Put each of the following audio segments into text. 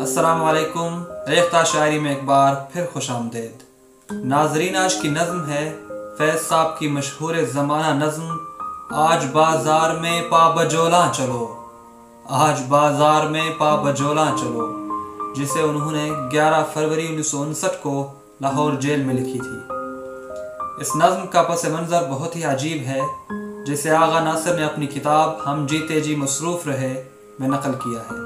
अस्सलाम वालेकुम। रेख्ता शायरी में एक बार फिर खुश आमदेद। नाजरीन, आज की नज़्म है फैज़ साहब की मशहूर ज़माना नज़्म आज बाजार में पा बजोला चलो, आज बाजार में पा बजोला चलो, जिसे उन्होंने 11 फरवरी 1959 को लाहौर जेल में लिखी थी। इस नज़्म का पस मंज़र बहुत ही अजीब है, जिसे आगा नासिर ने अपनी किताब हम जीते जी मसरूफ़ रहे में नकल किया है।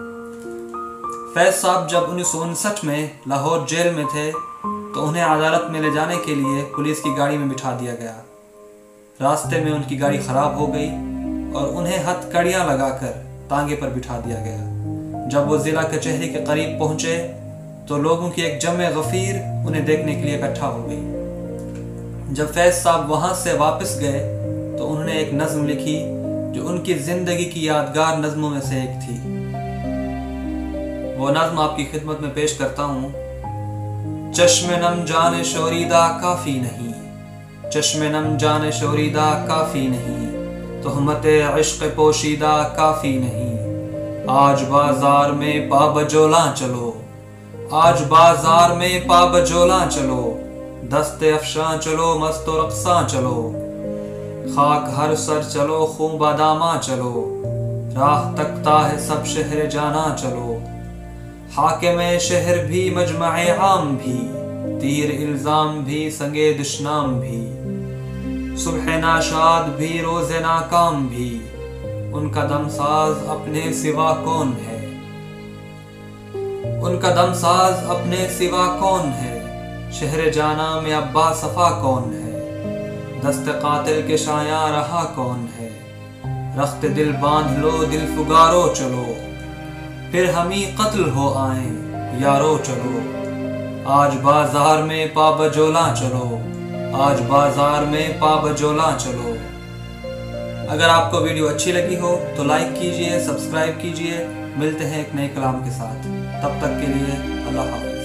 फैज़ साहब जब 1959 में लाहौर जेल में थे तो उन्हें अदालत में ले जाने के लिए पुलिस की गाड़ी में बिठा दिया गया। रास्ते में उनकी गाड़ी ख़राब हो गई और उन्हें हथकड़ियाँ लगाकर तांगे पर बिठा दिया गया। जब वो ज़िला कचहरी के करीब पहुँचे तो लोगों की एक जमे गफ़ीर उन्हें देखने के लिए इकट्ठा हो गई। जब फैज़ साहब वहाँ से वापस गए तो उन्होंने एक नज़्म लिखी जो उनकी ज़िंदगी की यादगार नज़्मों में से एक थी। वो नज़्म आपकी खिदमत में पेश करता हूँ। चश्मे नम जाने शोरीदा काफ़ी नहीं, चश्मे नम जाने शोरीदा काफ़ी नहीं, तुहमते इश्क़ पोशीदा काफ़ी नहीं, आज बाजार में पा बजोला चलो, आज बाजार में पा बजोला चलो, दस्ते अफशां चलो मस्तो रक़्सां चलो, खाक हर सर चलो खूं बादामा चलो, राह तकता है सब शहर जाना चलो, हाकिम शहर भी मजमए आम भी, तीर इल्जाम भी संगे दुश्नाम भी, सुबह नाशाद भी रोज़े नाकाम भी, उनका दमसाज अपने सिवा कौन है, उनका दमसाज अपने सिवा कौन है, शहर जाना में अब्बा सफा कौन है, दस्त कातिल के शाया रहा कौन है, रख्त दिल बांध लो दिल फुगारो चलो, फिर हमी कत्ल हो आए यारो चलो, आज बाजार में पा बजोला चलो, आज बाजार में पा बजोला चलो। अगर आपको वीडियो अच्छी लगी हो तो लाइक कीजिए, सब्सक्राइब कीजिए। मिलते हैं एक नए कलाम के साथ, तब तक के लिए अल्लाह हाफ़िज़।